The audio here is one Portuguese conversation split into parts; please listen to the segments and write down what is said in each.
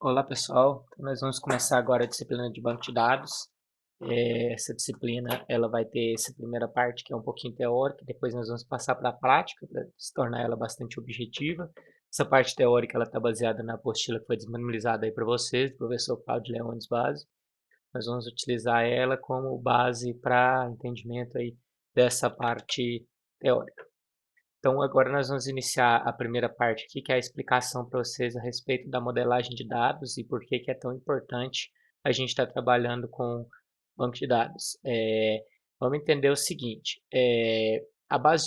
Olá pessoal, então, nós vamos começar agora a disciplina de banco de dados. Essa disciplina ela vai ter essa primeira parte que é um pouquinho teórica, depois nós vamos passar para a prática para se tornar ela bastante objetiva. Essa parte teórica ela está baseada na apostila que foi disponibilizada aí para vocês, do professor Cláudio Leones Base. Nós vamos utilizar ela como base para entendimento aí dessa parte teórica. Então, agora nós vamos iniciar a primeira parte aqui, que é a explicação para vocês a respeito da modelagem de dados e por que que é tão importante a gente estar trabalhando com banco de dados. Vamos entender o seguinte,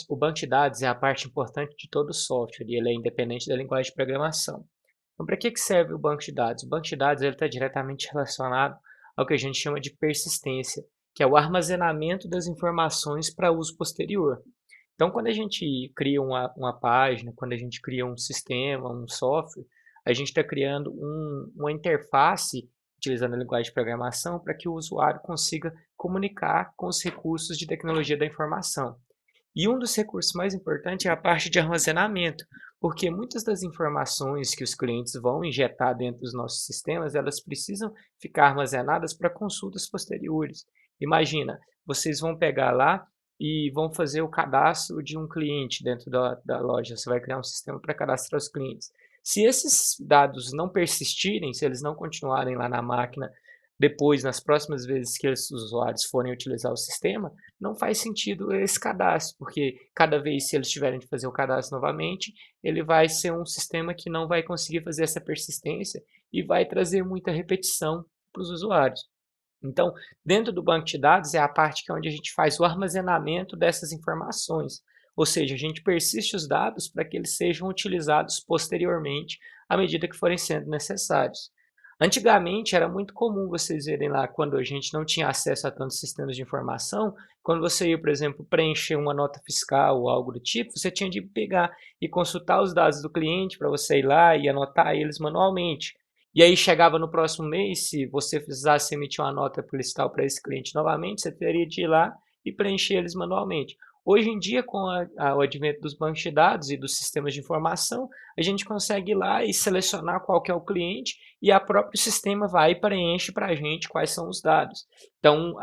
o banco de dados é a parte importante de todo o software e ele é independente da linguagem de programação. Então, para que que serve o banco de dados? O banco de dados está diretamente relacionado ao que a gente chama de persistência, que é o armazenamento das informações para uso posterior. Então, quando a gente cria uma página, quando a gente cria um sistema, um software, a gente está criando uma interface, utilizando a linguagem de programação, para que o usuário consiga comunicar com os recursos de tecnologia da informação. E um dos recursos mais importantes é a parte de armazenamento, porque muitas das informações que os clientes vão injetar dentro dos nossos sistemas, elas precisam ficar armazenadas para consultas posteriores. Imagina, vocês vão pegar lá e vão fazer o cadastro de um cliente dentro da loja. Você vai criar um sistema para cadastrar os clientes. Se esses dados não persistirem, se eles não continuarem lá na máquina, depois, nas próximas vezes que os usuários forem utilizar o sistema, não faz sentido esse cadastro, porque cada vez se eles tiverem de fazer o cadastro novamente, ele vai ser um sistema que não vai conseguir fazer essa persistência e vai trazer muita repetição para os usuários. Então, dentro do banco de dados é a parte que é onde a gente faz o armazenamento dessas informações, ou seja, a gente persiste os dados para que eles sejam utilizados posteriormente à medida que forem sendo necessários. Antigamente era muito comum vocês verem lá, quando a gente não tinha acesso a tantos sistemas de informação, quando você ia, por exemplo, preencher uma nota fiscal ou algo do tipo, você tinha de pegar e consultar os dados do cliente para você ir lá e anotar eles manualmente. E aí chegava no próximo mês, se você precisasse emitir uma nota fiscal para esse cliente novamente, você teria de ir lá e preencher eles manualmente. Hoje em dia, com o advento dos bancos de dados e dos sistemas de informação, a gente consegue ir lá e selecionar qual que é o cliente e o próprio sistema vai e preenche para a gente quais são os dados. Então,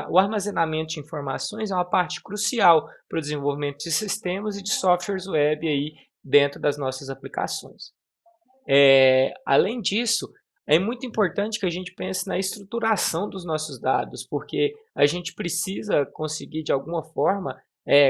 o armazenamento de informações é uma parte crucial para o desenvolvimento de sistemas e de softwares web aí dentro das nossas aplicações. Além disso, é muito importante que a gente pense na estruturação dos nossos dados, porque a gente precisa conseguir, de alguma forma,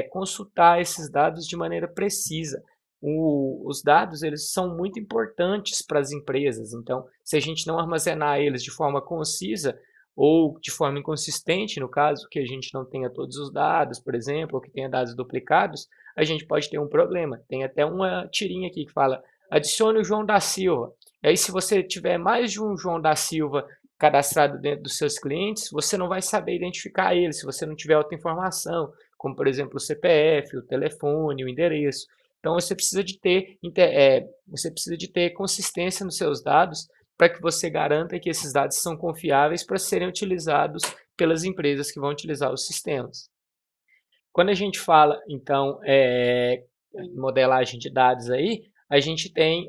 consultar esses dados de maneira precisa. Os dados eles são muito importantes para as empresas, então, se a gente não armazenar eles de forma concisa ou de forma inconsistente, no caso que a gente não tenha todos os dados, por exemplo, ou que tenha dados duplicados, a gente pode ter um problema. Tem até uma tirinha aqui que fala: adicione o João da Silva. E aí, se você tiver mais de um João da Silva cadastrado dentro dos seus clientes, você não vai saber identificar ele se você não tiver outra informação, como por exemplo o CPF, o telefone, o endereço. Então você precisa de ter consistência nos seus dados para que você garanta que esses dados são confiáveis para serem utilizados pelas empresas que vão utilizar os sistemas. Quando a gente fala, então, em modelagem de dados aí, a gente tem,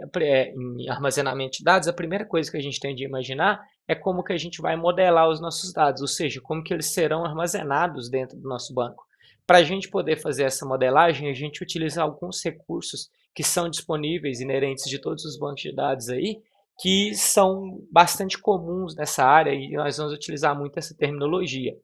em armazenamento de dados, a primeira coisa que a gente tem de imaginar é como que a gente vai modelar os nossos dados, ou seja, como que eles serão armazenados dentro do nosso banco. Para a gente poder fazer essa modelagem, a gente utiliza alguns recursos que são disponíveis, inerentes de todos os bancos de dados aí, que são bastante comuns nessa área e nós vamos utilizar muito essa terminologia.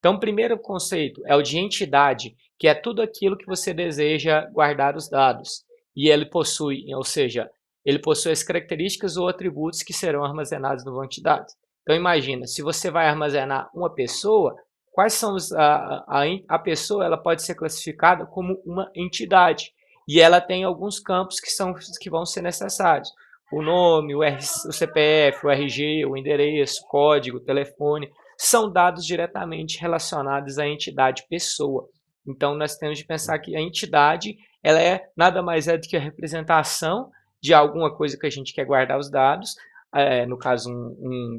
Então, o primeiro conceito é o de entidade, que é tudo aquilo que você deseja guardar os dados. E ele possui, ou seja, ele possui as características ou atributos que serão armazenados no banco de dados. Então, imagina, se você vai armazenar uma pessoa, quais são a pessoa ela pode ser classificada como uma entidade. E ela tem alguns campos que vão ser necessários. O nome, o CPF, o RG, o endereço, código, telefone, são dados diretamente relacionados à entidade pessoa. Então, nós temos de pensar que a entidade ela nada mais é do que a representação de alguma coisa que a gente quer guardar os dados, no caso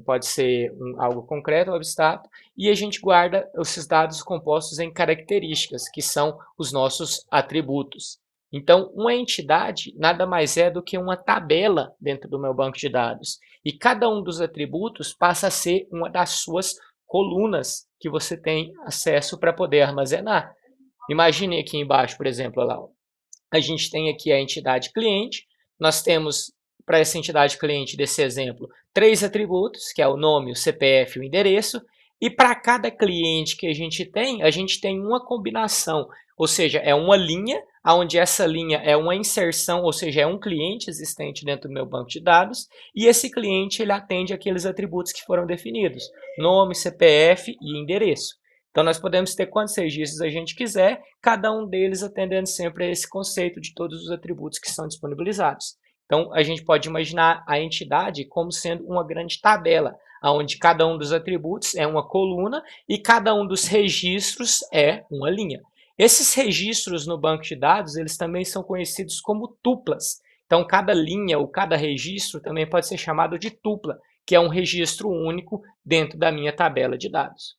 pode ser algo concreto ou abstrato, e a gente guarda esses dados compostos em características, que são os nossos atributos. Então, uma entidade nada mais é do que uma tabela dentro do meu banco de dados. E cada um dos atributos passa a ser uma das suas colunas que você tem acesso para poder armazenar. Imagine aqui embaixo, por exemplo, lá, a gente tem aqui a entidade cliente, nós temos para essa entidade cliente desse exemplo 3 atributos, que é o nome, o CPF e o endereço, e para cada cliente que a gente tem uma combinação, ou seja, é uma linha, onde essa linha é uma inserção, ou seja, é um cliente existente dentro do meu banco de dados, e esse cliente ele atende aqueles atributos que foram definidos, nome, CPF e endereço. Então, nós podemos ter quantos registros a gente quiser, cada um deles atendendo sempre a esse conceito de todos os atributos que são disponibilizados. Então, a gente pode imaginar a entidade como sendo uma grande tabela, onde cada um dos atributos é uma coluna e cada um dos registros é uma linha. Esses registros no banco de dados, eles também são conhecidos como tuplas. Então, cada linha ou cada registro também pode ser chamado de tupla, que é um registro único dentro da minha tabela de dados.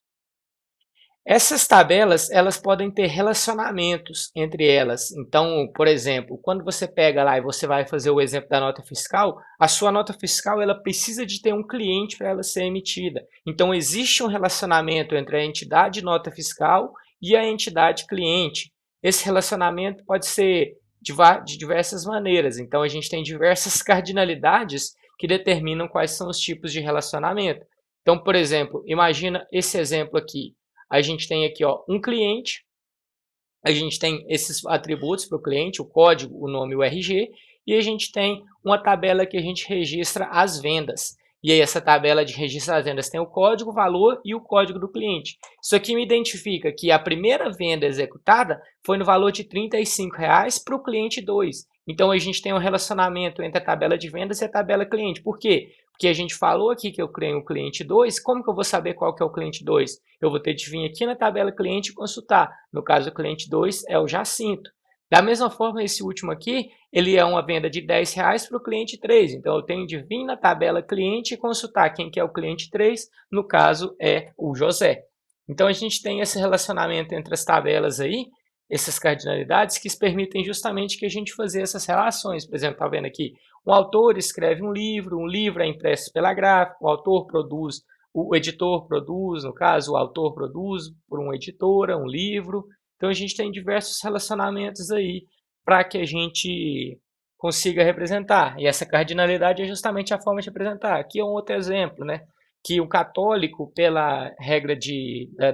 Essas tabelas, elas podem ter relacionamentos entre elas. Então, por exemplo, quando você pega lá e você vai fazer o exemplo da nota fiscal, a sua nota fiscal ela precisa de ter um cliente para ela ser emitida. Então, existe um relacionamento entre a entidade nota fiscal e a entidade cliente. Esse relacionamento pode ser de diversas maneiras. Então, a gente tem diversas cardinalidades que determinam quais são os tipos de relacionamento. Então, por exemplo, imagina esse exemplo aqui. A gente tem aqui ó, um cliente, a gente tem esses atributos para o cliente, o código, o nome e o RG, e a gente tem uma tabela que a gente registra as vendas. E aí essa tabela de registro das vendas tem o código, o valor e o código do cliente. Isso aqui me identifica que a primeira venda executada foi no valor de R$ 35 para o cliente 2. Então a gente tem um relacionamento entre a tabela de vendas e a tabela cliente. Por quê? Porque a gente falou aqui que eu criei um cliente 2, como que eu vou saber qual que é o cliente 2? Eu vou ter de vir aqui na tabela cliente e consultar. No caso, o cliente 2 é o Jacinto. Da mesma forma, esse último aqui, ele é uma venda de R$ 10 para o cliente 3. Então, eu tenho de vir na tabela cliente e consultar quem que é o cliente 3. No caso, é o José. Então, a gente tem esse relacionamento entre as tabelas aí, essas cardinalidades, que permitem justamente que a gente fazer essas relações. Por exemplo, está vendo aqui, um autor escreve um livro é impresso pela gráfica, o autor produz, o editor produz, no caso, o autor produz por uma editora, um livro. Então, a gente tem diversos relacionamentos aí para que a gente consiga representar. E essa cardinalidade é justamente a forma de representar. Aqui é um outro exemplo, né? Que o católico, pela regra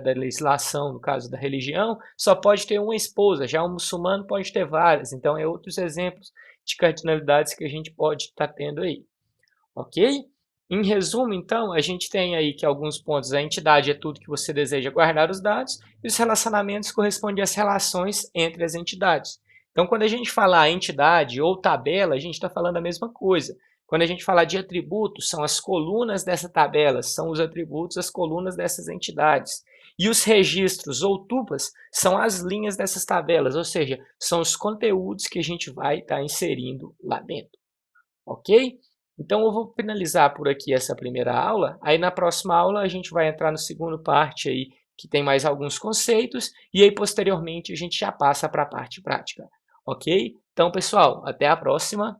da legislação, no caso da religião, só pode ter uma esposa, já o muçulmano pode ter várias. Então, é outros exemplos de cardinalidades que a gente pode estar tendo aí. Ok? Em resumo, então, a gente tem aí que alguns pontos, a entidade é tudo que você deseja guardar os dados, e os relacionamentos correspondem às relações entre as entidades. Então, quando a gente falar entidade ou tabela, a gente está falando a mesma coisa. Quando a gente falar de atributos, são as colunas dessa tabela, são os atributos, as colunas dessas entidades. E os registros ou tuplas são as linhas dessas tabelas, ou seja, são os conteúdos que a gente vai estar inserindo lá dentro. Ok? Então eu vou finalizar por aqui essa primeira aula, aí na próxima aula a gente vai entrar no segundo parte aí, que tem mais alguns conceitos, e aí posteriormente a gente já passa para a parte prática. Ok? Então pessoal, até a próxima.